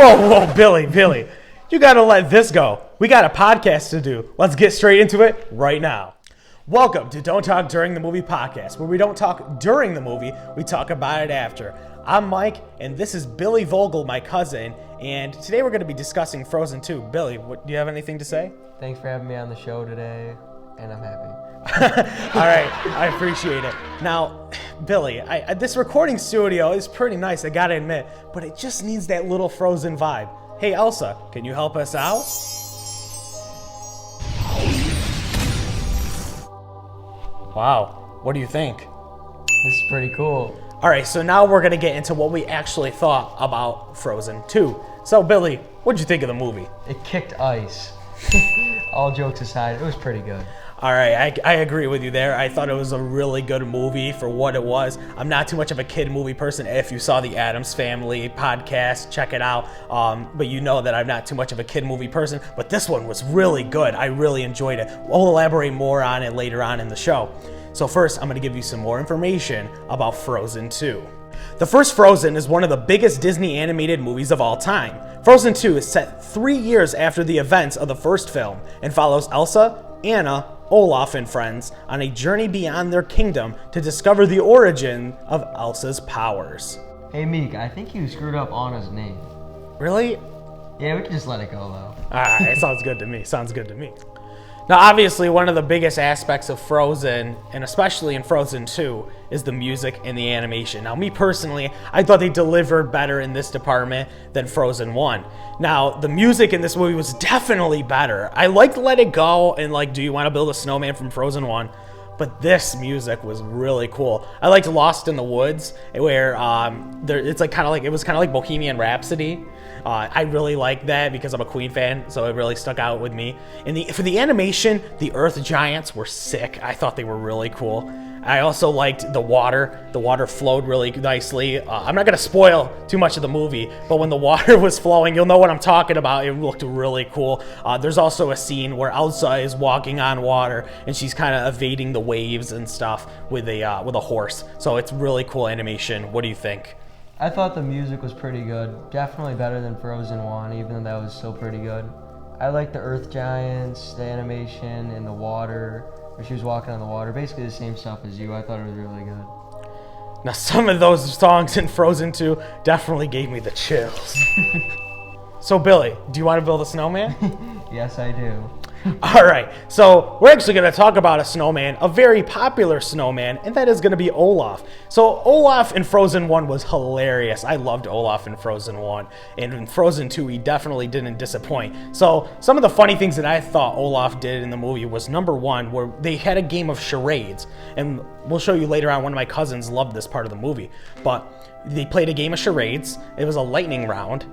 Whoa, Billy. You gotta let this go. We got a podcast to do. Let's get straight into it right now. Welcome to Don't Talk During the Movie podcast, where we don't talk during the movie, we talk about it after. I'm Mike, and this is Billy Vogel, my cousin, and today we're going to be discussing Frozen 2. Billy, do you have anything to say? Thanks for having me on the show today, and I'm happy. All right, I appreciate it. Now, Billy, this recording studio is pretty nice, I gotta admit, but it just needs that little Frozen vibe. Hey, Elsa, can you help us out? Wow, what do you think? This is pretty cool. All right, so now we're gonna get into what we actually thought about Frozen 2. So, Billy, what'd you think of the movie? It kicked ice. All jokes aside, it was pretty good. All right, I agree with you there. I thought it was a really good movie for what it was. I'm not too much of a kid movie person. If you saw the Addams Family podcast, check it out. But you know that I'm not too much of a kid movie person. But this one was really good. I really enjoyed it. We'll elaborate more on it later on in the show. So first, I'm going to give you some more information about Frozen 2. The first Frozen is one of the biggest Disney animated movies of all time. Frozen 2 is set 3 years after the events of the first film and follows Elsa, Anna, Olaf, and friends on a journey beyond their kingdom to discover the origin of Elsa's powers. Hey Meek, I think you screwed up Anna's name. Really? Yeah, we can just let it go though. Alright, sounds good to me. Now, obviously, one of the biggest aspects of Frozen, and especially in Frozen 2, is the music and the animation. Now, me personally, I thought they delivered better in this department than Frozen 1. Now, the music in this movie was definitely better. I liked Let It Go and Do You Want to Build a Snowman from Frozen 1, but this music was really cool. I liked Lost in the Woods, where it was kind of like Bohemian Rhapsody. I really like that because I'm a Queen fan, so it really stuck out with me. And for the animation, the Earth Giants were sick. I thought they were really cool. I also liked the water. The water flowed really nicely. I'm not going to spoil too much of the movie, but when the water was flowing, you'll know what I'm talking about. It looked really cool. There's also a scene where Elsa is walking on water, and she's kind of evading the waves and stuff with a horse. So it's really cool animation. What do you think? I thought the music was pretty good. Definitely better than Frozen 1, even though that was still pretty good. I liked the Earth Giants, the animation, and the water, where she was walking on the water. Basically the same stuff as you. I thought it was really good. Now, some of those songs in Frozen 2 definitely gave me the chills. So, Billy, do you want to build a snowman? Yes, I do. All right, so we're actually going to talk about a snowman, a very popular snowman, and that is going to be Olaf. So Olaf in Frozen 1 was hilarious. I loved Olaf in Frozen 1, and in Frozen 2 he definitely didn't disappoint. So some of the funny things that I thought Olaf did in the movie was, number one, where they had a game of charades, and we'll show you later on. One of my cousins loved this part of the movie, but they played a game of charades. It was a lightning round,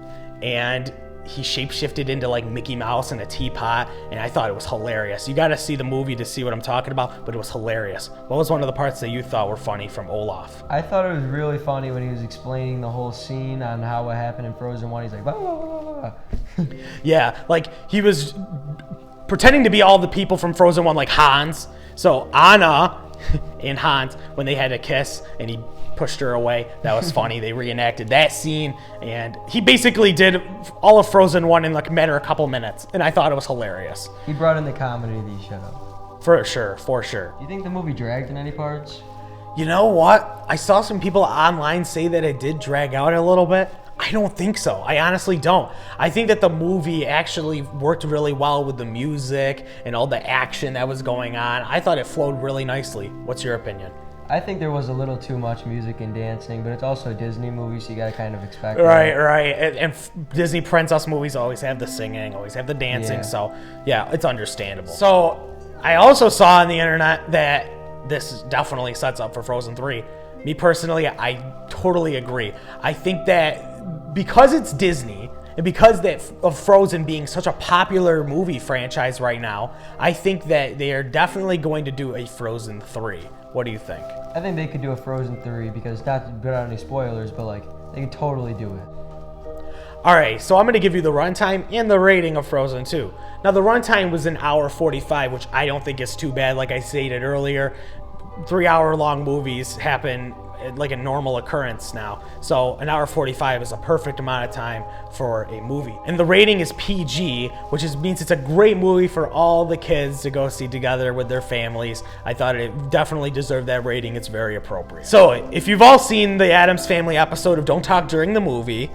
and he shapeshifted into Mickey Mouse in a teapot, and I thought it was hilarious. You got to see the movie to see what I'm talking about, but it was hilarious. What was one of the parts that you thought were funny from Olaf? I thought it was really funny when he was explaining the whole scene on how it happened in Frozen 1. He's like, blah, blah, blah, blah. Yeah, he was pretending to be all the people from Frozen 1, like Hans. So Anna and Hans, when they had a kiss, and he pushed her away. That was funny. They reenacted that scene, and he basically did all of Frozen 1 in a matter of a couple minutes, and I thought it was hilarious. He brought in the comedy that he should have. For sure. Do you think the movie dragged in any parts? You know what? I saw some people online say that it did drag out a little bit. I don't think so. I honestly don't. I think that the movie actually worked really well with the music and all the action that was going on. I thought it flowed really nicely. What's your opinion? I think there was a little too much music and dancing, but it's also a Disney movie, so you gotta kind of expect Right. that. And Disney princess movies always have the singing, always have the dancing, so yeah, it's understandable. So I also saw on the internet that this definitely sets up for Frozen 3. Me personally, I totally agree. I think that because it's Disney, and because of Frozen being such a popular movie franchise right now, I think that they are definitely going to do a Frozen 3. What do you think? I think they could do a Frozen 3 because, not to put out any spoilers, but they could totally do it. Alright, so I'm going to give you the runtime and the rating of Frozen 2. Now, the runtime was an hour 45, which I don't think is too bad, like I stated earlier. 3-hour-long movies happen like a normal occurrence now. So an hour 45 is a perfect amount of time for a movie. And the rating is PG, which means it's a great movie for all the kids to go see together with their families. I thought it definitely deserved that rating. It's very appropriate. So if you've all seen the Addams Family episode of Don't Talk During the Movie,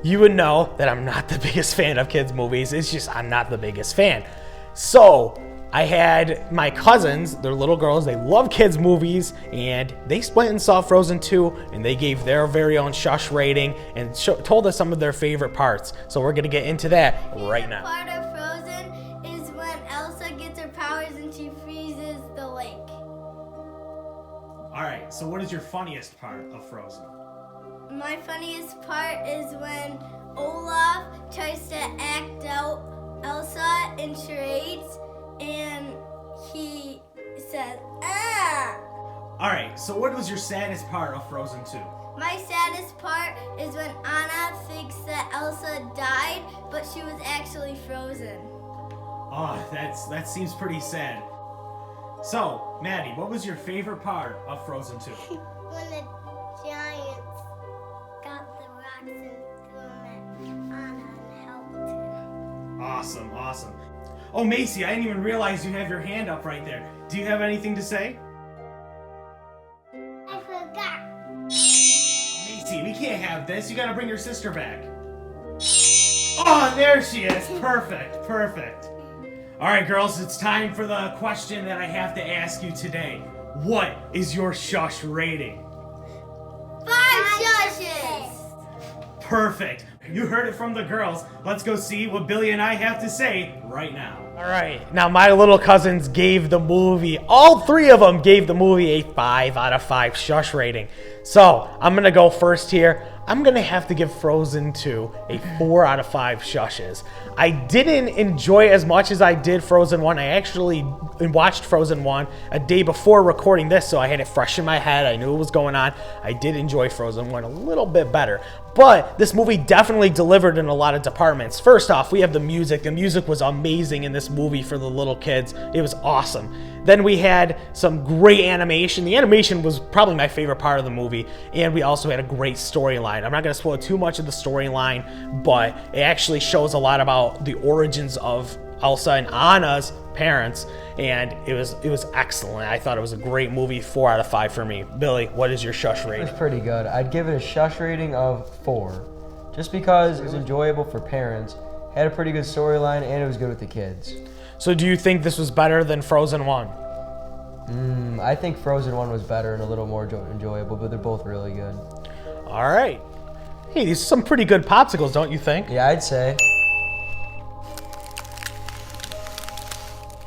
you would know that I'm not the biggest fan of kids movies. It's just I'm not the biggest fan. So I had my cousins, they're little girls, they love kids movies, and they went and saw Frozen 2, and they gave their very own Shush rating and told us some of their favorite parts. So we're going to get into that right now. Part of Frozen is when Elsa gets her powers and she freezes the lake. Alright, so what is your funniest part of Frozen? My funniest part is when Olaf tries to act out Elsa in charades, and he says, ah! Alright, so what was your saddest part of Frozen 2? My saddest part is when Anna thinks that Elsa died, but she was actually frozen. Oh, that seems pretty sad. So, Maddie, what was your favorite part of Frozen 2? When the giants got the rocks and threw them at Anna and helped her. Awesome, awesome. Oh, Macy, I didn't even realize you have your hand up right there. Do you have anything to say? I forgot. Macy, we can't have this. You gotta bring your sister back. Oh, there she is. Perfect, perfect. All right, girls, it's time for the question that I have to ask you today. What is your Shush rating? 5 shushes. Perfect. You heard it from the girls. Let's go see what Billy and I have to say right now. All right. Now, my little cousins gave the movie, all 3 of them gave the movie a 5 out of 5 Shush rating. So, I'm going to go first here. I'm going to have to give Frozen 2 a 4 out of 5 shushes. I didn't enjoy it as much as I did Frozen 1. I actually watched Frozen 1 a day before recording this, so I had it fresh in my head. I knew what was going on. I did enjoy Frozen 1 a little bit better. But this movie definitely delivered in a lot of departments. First off, we have the music. The music was amazing in this movie for the little kids. It was awesome. Then we had some great animation. The animation was probably my favorite part of the movie. And we also had a great storyline. I'm not going to spoil too much of the storyline, but it actually shows a lot about the origins of Elsa and Anna's parents, and it was excellent. I thought it was a great movie. 4 out of 5 for me. Billy, what is your Shush rating? It was pretty good. I'd give it a Shush rating of 4, just because it was enjoyable for parents, had a pretty good storyline, and it was good with the kids. So do you think this was better than Frozen 1? I think Frozen 1 was better and a little more enjoyable, but they're both really good. All right. Hey, these are some pretty good popsicles, don't you think? Yeah, I'd say.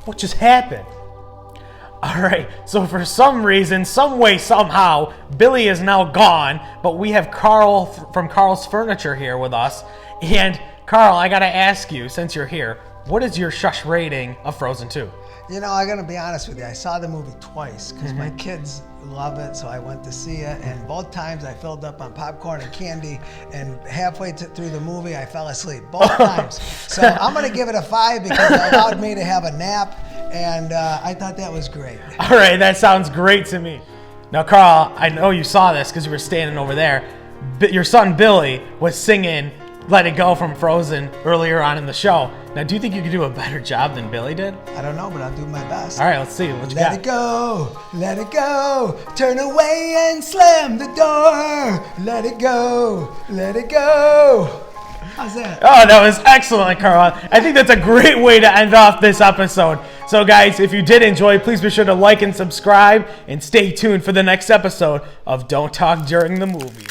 What just happened? All right, so for some reason, some way, somehow, Billy is now gone, but we have Carl from Carl's Furniture here with us. And Carl, I gotta ask you, since you're here, what is your Shush rating of Frozen 2? You know, I gotta be honest with you. I saw the movie twice because my kids love it, so I went to see it. And both times I filled up on popcorn and candy, and halfway through the movie I fell asleep. Both times. So I'm gonna give it a 5 because it allowed me to have a nap, and I thought that was great. All right, that sounds great to me. Now, Carl, I know you saw this because you were standing over there. Your son Billy was singing Let It Go from Frozen earlier on in the show. Now, do you think you could do a better job than Billy did? I don't know, but I'll do my best. All right, let's see. What you got? Let it go, turn away and slam the door. Let it go, let it go. How's that? Oh, that was excellent, Carl. I think that's a great way to end off this episode. So, guys, if you did enjoy, please be sure to like and subscribe, and stay tuned for the next episode of Don't Talk During the Movie.